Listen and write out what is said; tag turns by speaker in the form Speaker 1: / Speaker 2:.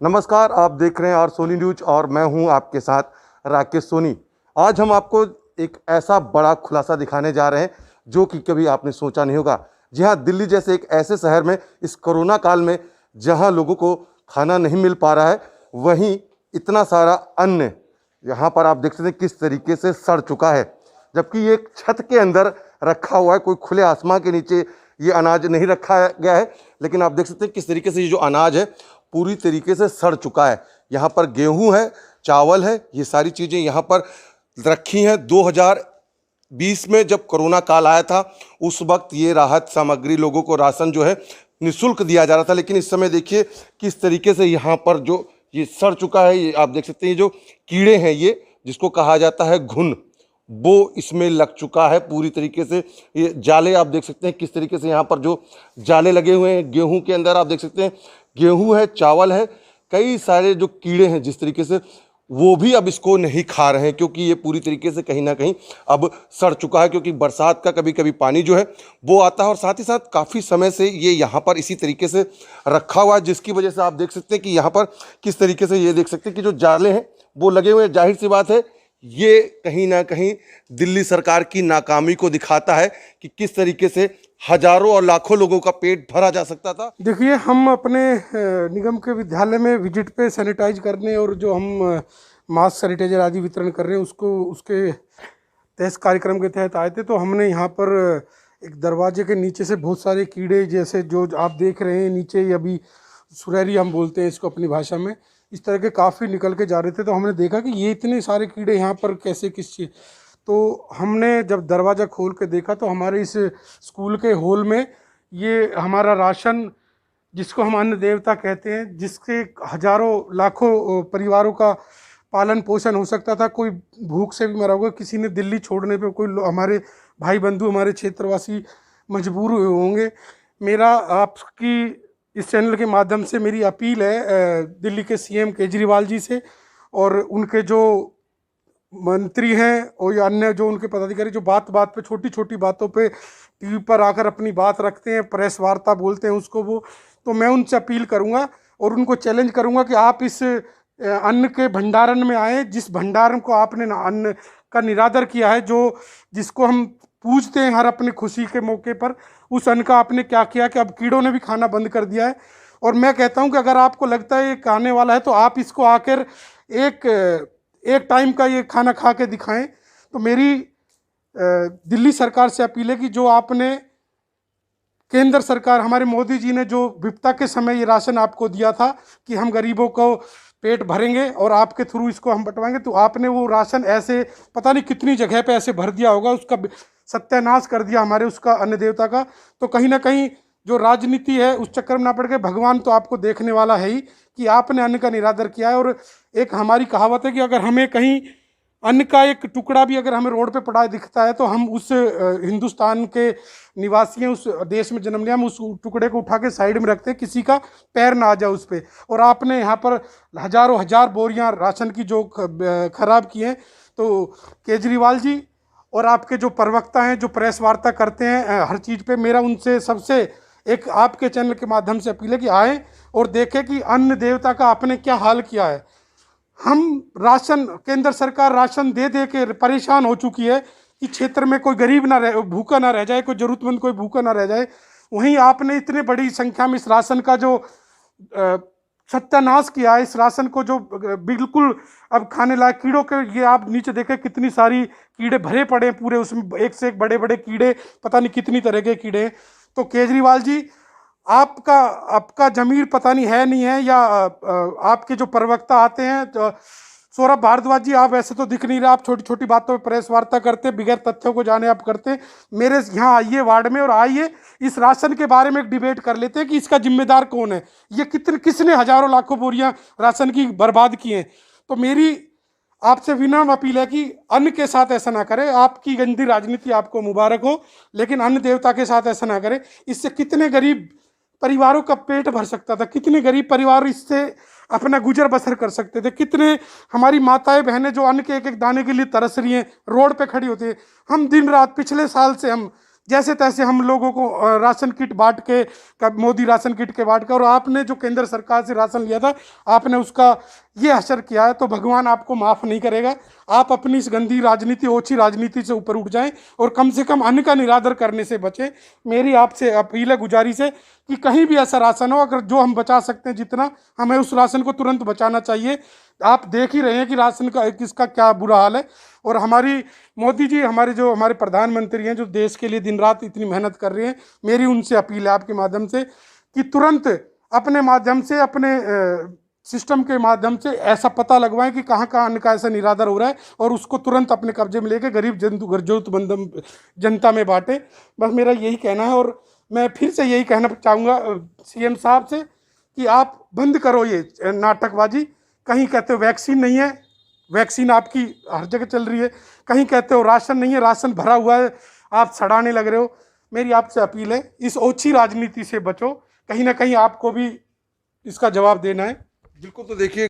Speaker 1: नमस्कार, आप देख रहे हैं आर सोनी न्यूज और मैं हूं आपके साथ राकेश सोनी। आज हम आपको एक ऐसा बड़ा खुलासा दिखाने जा रहे हैं जो कि कभी आपने सोचा नहीं होगा। जी हां, दिल्ली जैसे एक ऐसे शहर में इस कोरोना काल में जहां लोगों को खाना नहीं मिल पा रहा है, वहीं इतना सारा अन्न यहाँ पर आप देख सकते हैं किस तरीके से सड़ चुका है, जबकि ये एक छत के अंदर रखा हुआ है। कोई खुले आसमान के नीचे ये अनाज नहीं रखा गया है, लेकिन आप देख सकते हैं किस तरीके से ये जो अनाज है पूरी तरीके से सड़ चुका है। यहाँ पर गेहूं है, चावल है, ये सारी चीज़ें यहाँ पर रखी हैं। 2020 में जब कोरोना काल आया था उस वक्त ये राहत सामग्री लोगों को राशन जो है निःशुल्क दिया जा रहा था, लेकिन इस समय देखिए किस तरीके से यहाँ पर जो ये सड़ चुका है। ये आप देख सकते हैं, ये जो कीड़े हैं, ये जिसको कहा जाता है घुन, वो इसमें लग चुका है पूरी तरीके से। ये जाले आप देख सकते हैं किस तरीके से यहाँ पर जो जाले लगे हुए हैं। गेहूं के अंदर आप देख सकते हैं गेहूं है, चावल है, कई सारे जो कीड़े हैं जिस तरीके से वो भी अब इसको नहीं खा रहे हैं, क्योंकि ये पूरी तरीके से कहीं ना कहीं अब सड़ चुका है। क्योंकि बरसात का कभी कभी पानी जो है वो आता है और साथ ही साथ काफ़ी समय से ये यहाँ पर इसी तरीके से रखा हुआ है, जिसकी वजह से आप देख सकते हैं कि यहाँ पर किस तरीके से ये देख सकते हैं कि जो जाले हैं वो लगे हुए हैं। जाहिर सी बात है ये कहीं ना कहीं दिल्ली सरकार की नाकामी को दिखाता है कि किस तरीके से हजारों और लाखों लोगों का पेट भरा जा सकता था।
Speaker 2: देखिए, हम अपने निगम के विद्यालय में विजिट पे सैनिटाइज करने और जो हम मास्क सैनिटाइजर आदि वितरण कर रहे हैं उसके तहत कार्यक्रम के तहत आए थे। तो हमने यहाँ पर एक दरवाजे के नीचे से बहुत सारे कीड़े, जैसे जो आप देख रहे हैं नीचे, ये अभी सुरैरी हम बोलते हैं इसको अपनी भाषा में, इस तरह के काफ़ी निकल के जा रहे थे। तो हमने देखा कि ये इतने सारे कीड़े यहाँ पर कैसे, किस चीज़। तो हमने जब दरवाज़ा खोल के देखा तो हमारे इस स्कूल के हॉल में ये हमारा राशन, जिसको हम अन्न देवता कहते हैं, जिसके हजारों लाखों परिवारों का पालन पोषण हो सकता था, कोई भूख से भी मरा होगा, किसी ने दिल्ली छोड़ने पे कोई हमारे भाई बंधु, हमारे क्षेत्रवासी मजबूर हुए होंगे। मेरा आपकी इस चैनल के माध्यम से मेरी अपील है दिल्ली के सीएम केजरीवाल जी से और उनके जो मंत्री हैं और या अन्य जो उनके पदाधिकारी जो बात बात पे, छोटी छोटी बातों पे टीवी पर आकर अपनी बात रखते हैं, प्रेस वार्ता बोलते हैं उसको वो, तो मैं उनसे अपील करूंगा और उनको चैलेंज करूंगा कि आप इस अन्न के भंडारण में आए, जिस भंडारण को आपने अन्न का निरादर किया है, जो जिसको हम पूजते हैं हर अपनी खुशी के मौके पर, उस अन्न का आपने क्या किया कि अब कीड़ों ने भी खाना बंद कर दिया है। और मैं कहता हूं कि अगर आपको लगता है ये खाने वाला है तो आप इसको आकर एक टाइम का ये खाना खा के दिखाएं। तो मेरी दिल्ली सरकार से अपील है कि जो आपने, केंद्र सरकार, हमारे मोदी जी ने जो विपदा के समय ये राशन आपको दिया था कि हम गरीबों को पेट भरेंगे और आपके थ्रू इसको हम बंटवाएंगे, तो आपने वो राशन ऐसे पता नहीं कितनी जगह पे ऐसे भर दिया होगा, उसका सत्यानाश कर दिया हमारे उसका अन्न देवता का। तो कहीं ना कहीं जो राजनीति है उस चक्कर में ना पड़ के भगवान तो आपको देखने वाला है ही कि आपने अन्न का निरादर किया है। और एक हमारी कहावत है कि अगर हमें कहीं अन्न का एक टुकड़ा भी अगर हमें रोड पे पड़ा दिखता है तो हम उस हिंदुस्तान के निवासी हैं, उस देश में जन्म लिया, हम उस टुकड़े को उठा के साइड में रखते हैं, किसी का पैर ना आ जाए उस पर। और आपने यहाँ पर हजारों हजार बोरियां राशन की जो खराब की हैं। तो केजरीवाल जी और आपके जो प्रवक्ता हैं, जो प्रेस वार्ता करते हैं हर चीज़ पे, मेरा उनसे सबसे एक आपके चैनल के माध्यम से अपील है कि आए और देखें कि अन्न देवता का आपने क्या हाल किया है। हम राशन, केंद्र सरकार राशन दे दे के परेशान हो चुकी है कि क्षेत्र में कोई गरीब ना रहे, भूखा ना रह जाए, कोई जरूरतमंद कोई भूखा ना रह जाए। वहीं आपने इतने बड़ी संख्या में इस राशन का जो सत्यानाश किया है, इस राशन को जो बिल्कुल अब खाने लायक, कीड़ों के, ये आप नीचे देखें कितनी सारी कीड़े भरे पड़े हैं पूरे, उसमें एक से एक बड़े बड़े कीड़े, पता नहीं कितनी तरह के कीड़े। तो केजरीवाल जी, आपका जमीर पता नहीं है नहीं है, या आपके जो प्रवक्ता आते हैं तो सौरभ भारद्वाज जी, आप ऐसे तो दिख नहीं रहे, आप छोटी छोटी बातों पर प्रेस वार्ता करते, बिगैर तथ्यों को जाने आप करते। मेरे यहाँ आइए वार्ड में और आइए इस राशन के बारे में एक डिबेट कर लेते हैं कि इसका जिम्मेदार कौन है, ये किसने हजारों लाखों बोरियां राशन की बर्बाद की हैं। तो मेरी आपसे विनम्र अपील है कि अन्न के साथ ऐसा ना करें। आपकी गंदी राजनीति आपको मुबारक हो, लेकिन अन्न देवता के साथ ऐसा ना करें। इससे कितने गरीब परिवारों का पेट भर सकता था, कितने गरीब परिवार इससे अपना गुजर बसर कर सकते थे, कितने हमारी माताएं बहनें जो अन्न के एक एक दाने के लिए तरस रही हैं, रोड पे खड़ी होती है। हम दिन रात पिछले साल से हम जैसे तैसे हम लोगों को राशन किट बांट के, मोदी राशन किट के बांट के, और आपने जो केंद्र सरकार से राशन लिया था आपने उसका ये असर किया है, तो भगवान आपको माफ़ नहीं करेगा। आप अपनी इस गंदी राजनीति, ओछी राजनीति से ऊपर उठ जाएं और कम से कम अन्न का निरादर करने से बचें। मेरी आपसे अपील है, गुजारिश है कि कहीं भी ऐसा राशन हो, अगर जो हम बचा सकते हैं जितना, हमें उस राशन को तुरंत बचाना चाहिए। आप देख ही रहे हैं कि राशन का किसका क्या बुरा हाल है। और हमारी मोदी जी, हमारे प्रधानमंत्री हैं जो देश के लिए दिन रात इतनी मेहनत कर रहे हैं, मेरी उनसे अपील है आपके माध्यम से कि तुरंत अपने माध्यम से, अपने सिस्टम के माध्यम से ऐसा पता लगवाएं कि कहाँ कहाँ अन्न का ऐसा निरादर हो रहा है, और उसको तुरंत अपने कब्जे में लेके गरीब जरूरतमंद जनता में बांटे। बस मेरा यही कहना है। और मैं फिर से यही कहना चाहूँगा सीएम साहब से कि आप बंद करो ये नाटकबाजी। कहीं कहते हो वैक्सीन नहीं है, वैक्सीन आपकी हर जगह चल रही है, कहीं कहते हो राशन नहीं है, राशन भरा हुआ है, आप सड़ाने लग रहे हो। मेरी आपसे अपील है, इस ओछी राजनीति से बचो, कहीं ना कहीं आपको भी इसका जवाब देना है।
Speaker 1: बिल्कुल। तो देखिए